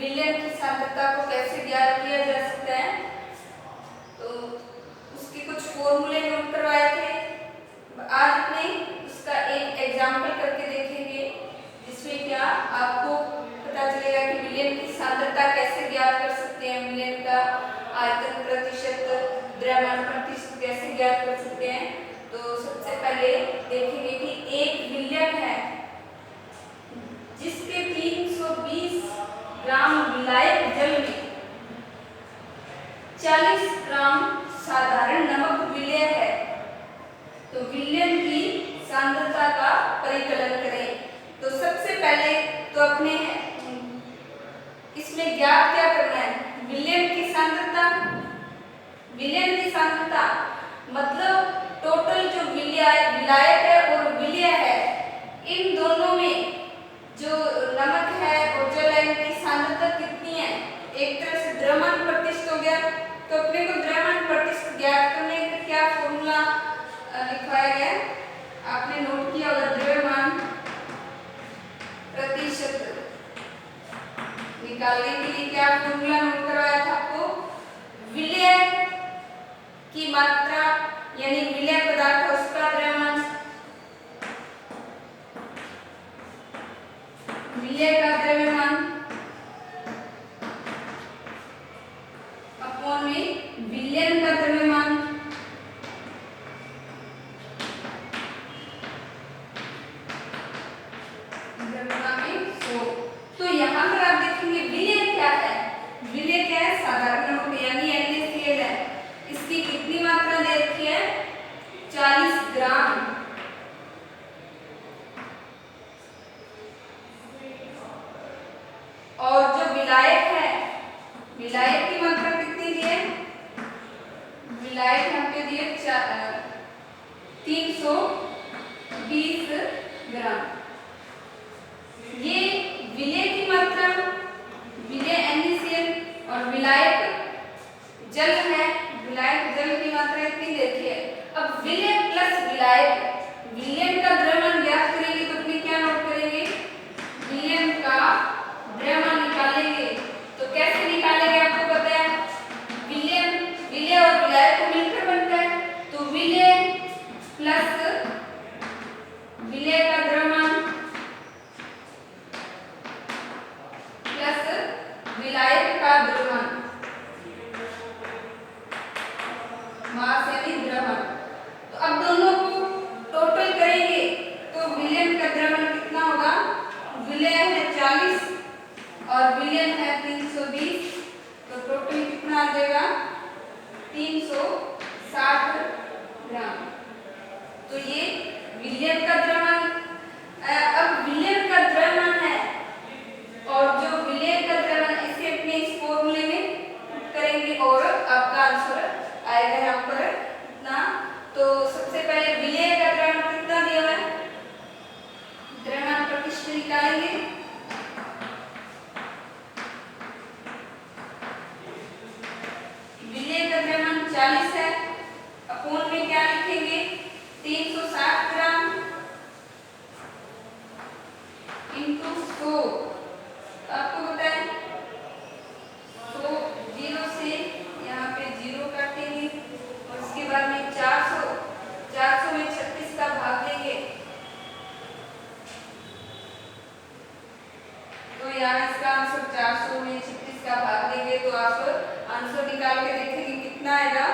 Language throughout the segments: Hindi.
विलयन की सांद्रता को कैसे ज्ञात किया जा सकता है, तो उसके कुछ फॉर्मूले नोट करवाए थे। आज अपने उसका एक एग्जाम्पल करके देखेंगे, जिसमें क्या आपको पता चलेगा कि विलयन की सांद्रता कैसे ज्ञात कर सकते हैं, विलयन का आयतन प्रतिशत, द्रव्यमान प्रतिशत कैसे ज्ञात कर सकते हैं। तो सबसे पहले देखेंगे कि एक विलयन है जिसके 320 ग्राम विलायक जल में 40 ग्राम साधारण नमक विलय है, तो विलयन की सांद्रता का परिकलन करें। तो सबसे पहले तो अपने इसमें ज्ञात क्या करना है, विलयन की सांद्रता। विलयन की सांद्रता मतलब टोटल जो विलायक है और विलय है, इन दोनों में जो नमक है और जल है, इनकी सांद्रता कितनी है। एक तरह से द्रव्यमान प्रतिशत हो गया, तो अपने को द्रव्यमान प्रतिशत ज्ञात करने का क्या फॉर्मूला लिखवाया गया, आपने नोट किया होगा। द्रव्यमान प्रतिशत निकालने के लिए क्या फॉर्मूला नोट करवाया था आपको, विलय की मात्रा यानी विलय पदार्थ उसका द्रव्यमान, विलय का द्रव्यमान अपॉन में विलयन का द्रव्यमान, द्रव्यमान में 100। तो यहाँ पर आप देखेंगे विलय क्या है, विलय क्या है, साधारण नमक यानी NaCl है। इसकी कितनी मात्रा दे रखी है, 40 ग्राम। और जो विलायक है, विलायक की मात्रा कितनी दी है, विलायक यहाँ पे दिए 320 ग्राम। ये विलय की मात्रा, विलय NaCl और विलायक जल है, विलायक जल की मात्रा इतनी देखी है। अब विलय प्लस विलायक, विलयन का द्रव्यमान ज्ञात करेंगे तो अपने क्या नोट करेंगे, विलयन का द्रव्यमान निकालेंगे। तो कैसे निकालेंगे आपको पता है, विलय और विलायक को मिलकर बनता है, तो विलय प्लस विलय का द्रव्यमान प्लस विलायक का द्रव्यमान, मास यानी द्रव्यमान। तो अब दोनों को टोटल करेंगे तो विलयन का द्रव्यमान कितना होगा, विलय है 40 और विलयन है 320, तो टोटल कितना आ जाएगा 360 ग्राम। तो ये विलयन का द्रव्यमान। अब विलयन का द्रव्यमान है और जो विलय का द्रव्यमान, इसे अपने इस फॉर्मूले में करेंगे और आपका आंसर आएगा यहाँ पर इतना। तो सबसे पहले विलय का द्रव्यमान कितना दिया हुआ है, द्रव्यमान प्रतिशत निकालेंगे। विलय का द्रव्यमान 40 है, अपोन में क्या लिखेंगे 360 ग्राम इंटू 100। आपको बताए 100 जीरो से यहाँ पे 0 काटेंगे और उसके बाद में 400 में 36 का भाग देंगे, तो यहाँ इसका आंसर 400 में 36 का भाग देंगे तो आप आंसर निकाल के देखेंगे कितना आएगा।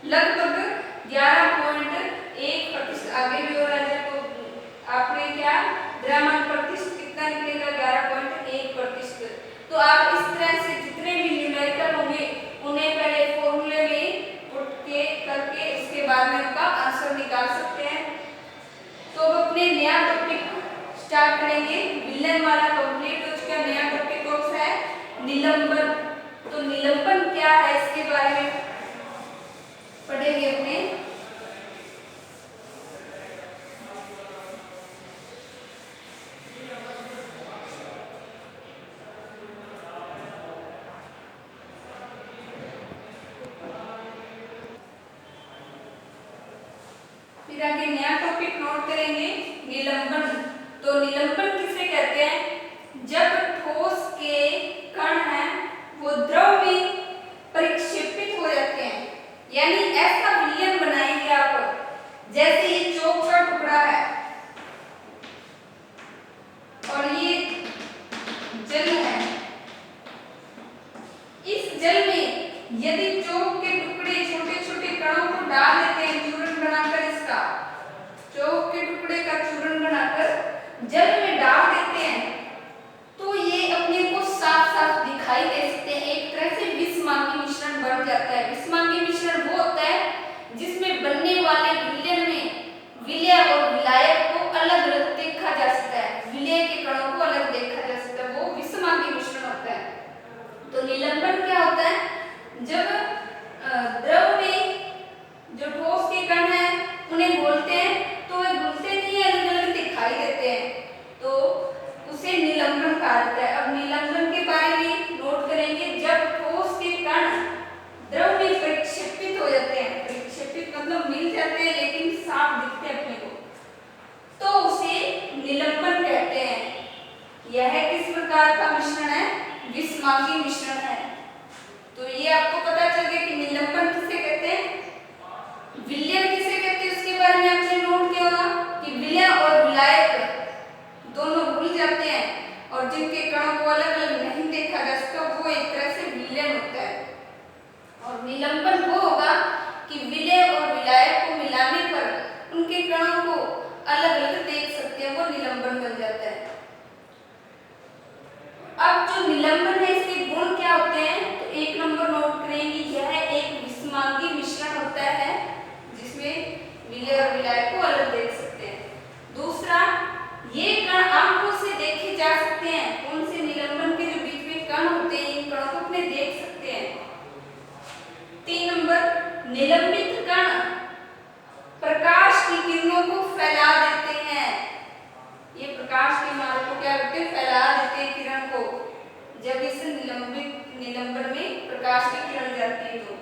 लगभग 11.1%, आगे भी हो रहा है। तो आपने क्या द्रव्यमान प्रतिशत कितना निकलेगा, 11.1%। तो आप इस तरह से जितने भी न्यूमेरिकल होंगे उन्हें पहले फॉर्मूले में पुट के करके उसके बाद में उनका आंसर निकाल सकते हैं। तो अब अपने नया टॉपिक स्टार्ट करेंगे, विलयन वाला कंप्लीट हो चुका। नया टॉपिक कौन सा है, निलंबन। तो निलंबन क्या है इसके बारे में पढ़ेंगे अपने। फिर आगे नया टॉपिक नोट करेंगे निलंबन। तो निलंबन किसे कहते हैं? जब ठोस के कण हैं वो द्रव में परिक्षेपित हो जाते हैं, यानी ऐसा विलयन बनाएंगे आप जैसे ये चौक का टुकड़ा है और ये जल है। इस जल में यदि चौक के टुकड़े छोटे छोटे कणों को डाल देते हैं, चूर्ण बनाकर, इसका चौक के टुकड़े का चूर्ण बनाकर जल में डाल देते हैं, तो ये अपने को साफ साफ दिखाई दे सकते हैं। एक तरह से विषमांगी मिश्रण बन जाता है। विषमांगी मिश्रण वो होता है जिसमें बनने वाले विलयन में विलय और विलायक को अलग अलग देखा जा सकता है, विलय के कणों को अलग देखा जा सकता है, वो विषमांगी मिश्रण होता है। तो निलंबन क्या होता है? जब द्रव में जो ठोस के कण हैं उन्हें घोलते हैं तो वे घुलते नहीं, अलग अलग दिखाई देते हैं, तो उसे निलंबन कहा जाता है। अब निलंबन के बारे में नोट करेंगे। जब ठोस के कण द्रव में परिक्षेपित हो जाते हैं, परिक्षेपित मतलब मिल जाते हैं लेकिन साफ दिखते हैं अपने को, तो उसे निलंबन कहते हैं। यह किस प्रकार का मिश्रण है? विषमांगी मिश्रण है। तो ये आपको पता चल गया कि निलंबन किसे कहते हैं, विलयन किसे कहते हैं। उसके बारे में आपने नोट किया होगा कि विलय और विलायक दोनों भूल जाते हैं और जिनके कणों को अलग अलग नहीं देखा जा सकता वो एक तरह से विलयन होता है। और निलंबन वो होगा कि विलय और विलायक को मिलाने पर उनके कणों को अलग अलग देख सकते हैं, वो निलंबन बन जाता है। अब जो निलंबन है इसके गुण क्या होते हैं? तो एक नंबर नोट करेंगे, यह एक विषमांगी मिश्रण होता है जिसमें विलय और विलायक को अलग देख सकते हैं। दूसरा, ये कण आंखों से देखे जा सकते हैं। कौन से? निलंबन के जो बीच में कण होते हैं इन कणों को अपने देख सकते हैं। 3 नंबर, निलंबित कण प्रकाश की किरणों को फैला देते हैं। ये प्रकाश के मार्ग को क्या करते हैं? फैला देते हैं किरण को, जब इस निलंबन में प्रकाश की किरण जाती है तो।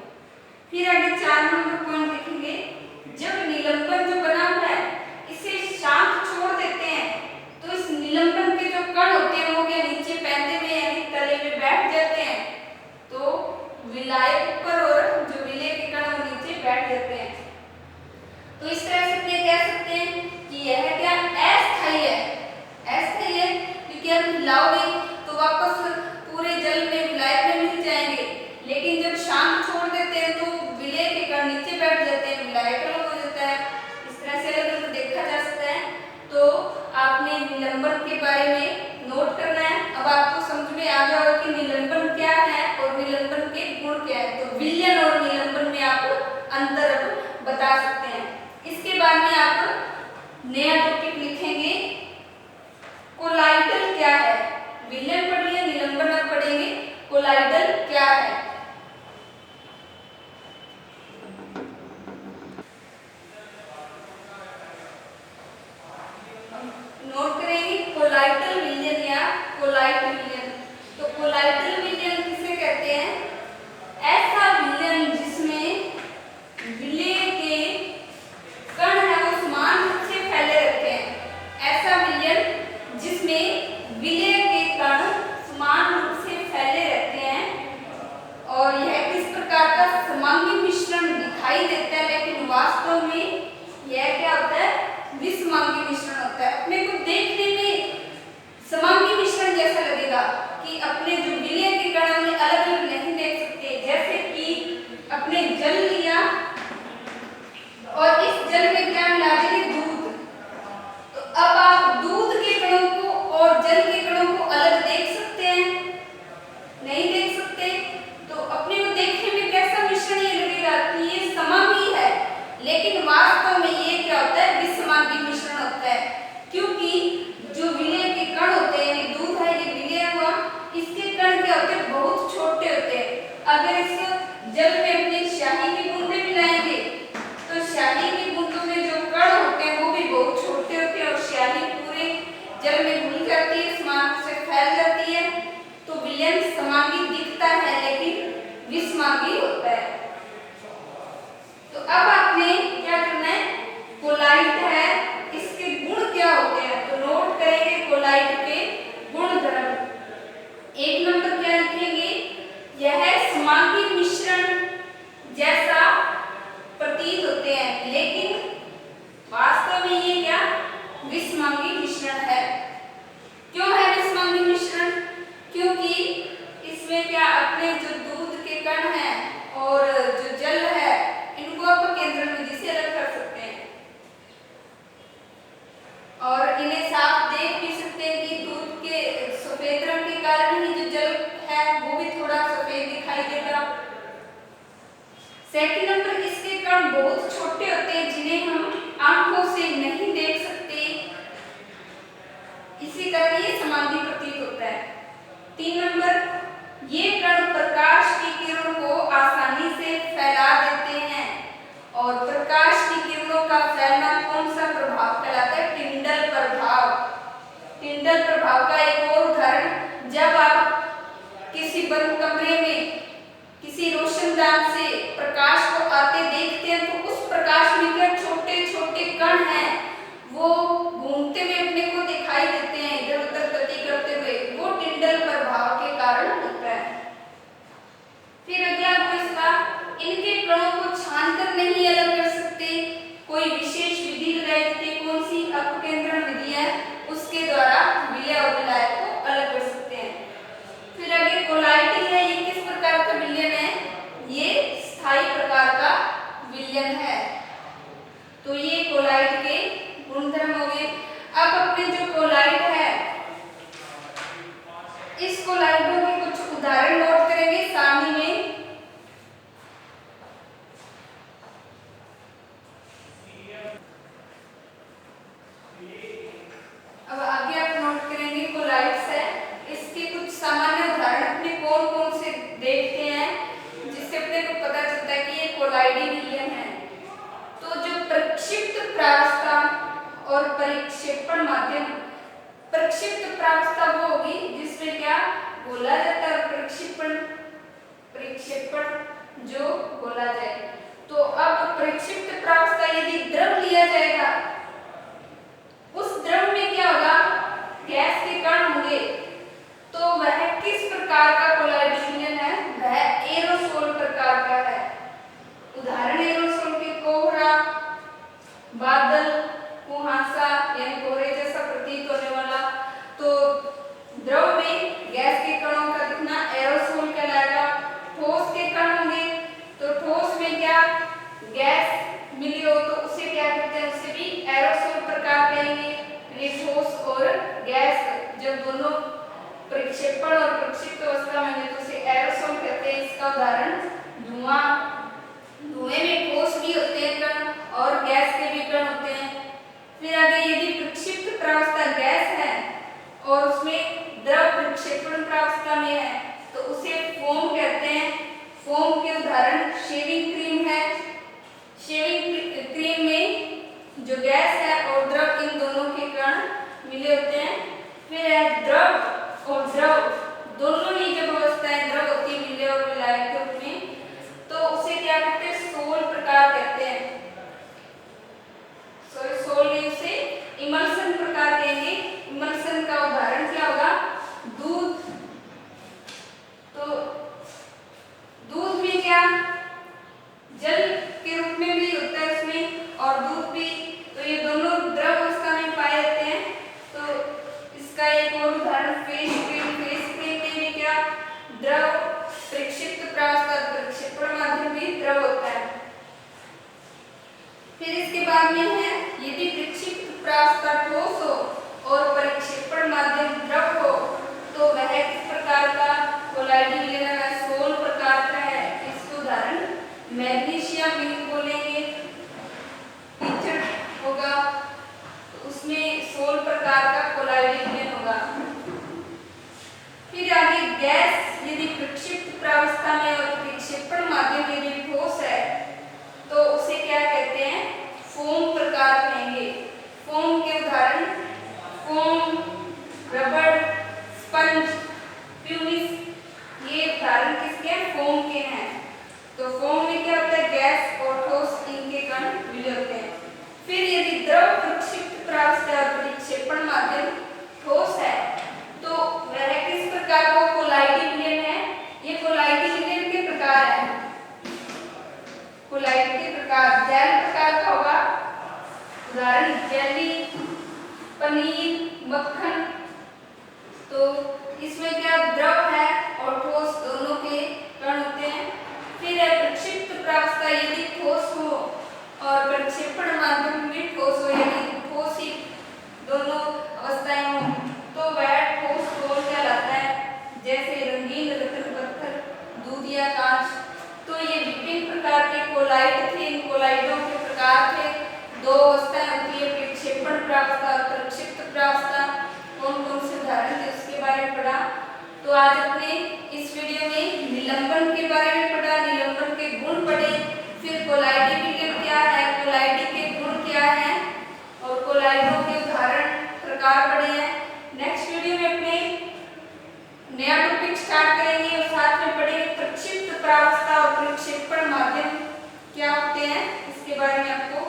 फिर आगे 4 नंबर पॉइंट देखेंगे। जब निलंबन जो बना हुआ है इसे शांत छोड़ देते हैं तो इस निलंबन के जो कण होते हैं वो क्या नीचे पैंधे में यानी तले में बैठ जाते हैं, तो विलायक ऊपर और जो विलय के कण वो नीचे बैठ जाते हैं। तो इस तरह से क्या कह सकते हैं कि यह क्या अस्थायी है। अस्थायी है क्योंकि आप हिलाओगे तो वापस पूरे जल में विलायक में मिल जाएंगे, लेकिन जब शांत छोड़ देते हैं तो विलय के कण नीचे बैठ जाते हैं, विलायक अलग हो जाता है। इस तरह से अलग अलग देखा जा सकता है। तो आपने निलंबन के बारे में नोट करना है। अब आपको समझ में आ गया होगा कि निलंबन क्या है और निलंबन के गुण क्या है। तो विलयन और निलंबन में आप अंतर अब बता सकते हैं। इसके बाद में आप नया टॉपिक लिखेंगे, कोलाइडल क्या है। विलयन पढ़ लिया, निलंबन अब पढ़ेंगे कोलाइडल क्या है। नोट करेंगे कोलाइडल विलयन या कोलाइड विलयन। तो कोलाइडल विलयन किसे कहते हैं? ऐसा विलयन जिसमें विलय के कण है वो समान रूप से फैले रहते हैं। ऐसा विलयन जिसमें विलय के कण समान रूप से फैले रहते हैं और यह किस प्रकार का समांगी मिश्रण दिखाई देता है, लेकिन वास्तव में यह क्या होता है? विषमांगी मिश्रण होता है। अपने को देखने में समांगी मिश्रण जैसा लगेगा कि अपने जो विलय के कोलाइट है इसके गुण क्या होते हैं, तो नोट करेंगे कोलाइट के गुणधर्म। एक नंबर क्या लिखेंगे, यह समांगी मिश्रण जैसा प्रतीत होते हैं, लेकिन वास्तव में ये क्या विषमांगी मिश्रण है। क्यों है विषमांगी मिश्रण, क्योंकि इसमें क्या अपने जो दूध के कण हैं और जो जल है इनको आप केंद्रण विधि से अलग कर सकते हैं और इन्हें साफ देख भी सकते हैं कि दूध के सफेद रंग के कारण ही जो जल है वो भी थोड़ा सफेद दिखाई देगा। सेकंड नंबर, इसके कण बहुत छोटे होते हैं जिन्हें हम आंखों से नहीं देख सकते, इसी कारण ये समांगी प्रतीत होता है। 3 नंबर, ये कण प्रकाश की किरणों को आसानी से फैला देते हैं और प्रकाश की किरणों का फैलना कौन सा प्रभाव कहलाता है, टिंडल प्रभाव। टिंडल प्रभाव का एक और उदाहरण, जब आप किसी बंद कमरे में किसी रोशनदान से प्रकाश को आते देखते हैं तो उस प्रकाश में क्या छोटे छोटे कण हैं वो घूमते हुए अपने को दिखाई देते हैं, इधर उधर गति करते हुए, वो टिंडल प्रभाव के कारण होता है। फिर अगला गुण इसका, इनके कणों को छानकर नहीं अलग कर सकते, कोई विशेष विधि लगाई जाती है, कौन सी अपकेंद्रण विधि है, उसके द्वारा विलय और विलायक को अलग कर सकते हैं। फिर आगे कोलाइट है, ये किस प्रकार का विलयन है, ये स्थायी प्रकार का विलयन है। तो ये कोलाइट के गुणधर्म हो गए। अब अपने जो कोलाइट है इस कोलाइटों के कुछ उदाहरण नोट करेंगे सारणी में। अब आगे आप नोट करेंगे कोलाइट्स है, इसके कुछ सामान्य उदाहरण अपने कौन कौन से देखते हैं जिससे अपने को पता चलता है कि ये कोलाइडी विलयन है। तो जो प्रक्षिप्त प्रावस्था और परिक्षेपण माध्यम, प्रक्षिप्त प्रावस्था वो होगी जिसमें क्या बोला जाता है, प्रक्षेपण जो बोला जाए। तो अब प्रक्षिप्त प्रावस्था यदि द्रव लिया जाएगा, उस द्रव में क्या होगा, गैस के कण होंगे, तो वह किस प्रकार का कोलाइड विलयन है, वह एरोसोल प्रकार का है। उदाहरण एरोसोल के कोहरा, बादल, कुहासा यानी कोहरे जैसा प्रतीत होने वाला, तो द्रव में गैस के कणों का दिखना एरोसोल कहलाएगा। ठोस के कण होंगे, तो ठोस में क्या गैस मिली हो तो उसे क्या कहते हैं, उसे भी एरोसोल प्रकार कहेंगे। ठोस और गैस जब दोनों प्रक्षेपण और प्रक्षिप्त अवस्था में तो उसे एरोसोल कहते हैं। इसका उदाहरण धुआं, धुएं में ठोस भी होते हैं कण और गैस के भी कण होते हैं। फिर आगे यदि प्रक्षिप्त प्रावस्था गैस है और उसमें द्रव प्रक्षेपण प्रावस्था में है तो उसे फोम कहते हैं। फोम के उदाहरण शेविंग क्रीम है। शेविंग क्रीम में जो गैस है और द्रव इन दोनों के कण मिले होते हैं। फिर है द्रव और द्रव दोनों ही जब अवस्थाएं द्रव होती है मिले और विलायक के रूप में, तो उसे क्या कहते हैं, सोल प्रकार कहते हैं। सोल नहीं, उसे इमल्सन प्रकार कहेंगे। इमल्सन का उदाहरण क्या होगा, दूध। तो दूध में क्या जल के रूप में भी होता है उसमें और दूध भी, तो ये दोनों द्रव अवस्था में पाए जाते हैं। तो इसका एक और उदाहरण फेस क्रीम। फेस क्रीम में भी क्या द्रव प्रक्षिप्त प्रावस्था, प्रक्षेपण माध्यम भी द्रव होता है। फिर इसके बाद में है यदि प्रक्षिप्त प्रावस्था ठोस हो और परिक्षेपण माध्यम द्रव हो तो वह किस प्रकार का कोलाइडी विलयन है, सोल प्रकार का है। इसका उदाहरण मैग्नीशियम मिल्क बोलेंगे, कीचड़ होगा तो उसमें सोल प्रकार का कोलाइडी विलयन होगा। फिर आगे गैस यदि प्रक्षिप्त प्रावस्था में और प्रक्षेपण माध्यम यदि ठोस है तो उसे क्या कहते हैं, फोम प्रकार कहेंगे। फोम के उदाहरण फोम, रबड़, स्पंज, प्यूमिस, ये उदाहरण किसके हैं, फोम के हैं। तो फोम में क्या होता है, गैस और ठोस इनके कण मिले होते हैं। फिर यदि द्रव द्रव, प्रक्षिप्त प्रावस्था और प्रक्षेपण माध्यम ठोस है, तो वह किस प्रकार का कोलाइडी विलयन है? ये कोलाइडी विलयन के प्रकार है। कोलाइडी के प्रकार जैल प्रकार का होगा, उदाहरण जेली, पनीर, मक्खन। तो इसमें क्या द्रव है और ठोस दोनों के कण होते हैं। फिर है प्रक्षिप्त प्रावस्था, यदि ठोस हो, और प्रक्षेपण माध्यम में ठोस हो, यदि ठोस ही दोनों अवस्थाएं हो, तो वह ठोस ठोस कहलाता है, जैसे रंगीन रत्न पत्थर, दूध या कांच। तो ये विभिन्न प्रकार के कोलाइड थे। इन कोलाइडों के प्रकार थे, दो अवस्थाएं होती है, प्रक्षेपण प्रावस्था और प्रक्षिप्त प्रावस्था। कौन कौन से उदाहरण थे उसके बारे में पढ़ा। तो आज अपने इस वीडियो में निलंबन के बारे में पढ़ा, निलंबन के गुण पढ़े, फिर कोलाइडी विलयन क्या है, कोलाइडी के गुण क्या है, और कोलाइडों के उदाहरण प्रकार पढ़े हैं। नेक्स्ट वीडियो में अपने नया टॉपिक स्टार्ट करेंगे और साथ में पढ़ेंगे प्रक्षिप्त प्रावस्था और प्रक्षेपण माध्यम क्या होते हैं, इसके बारे में आपको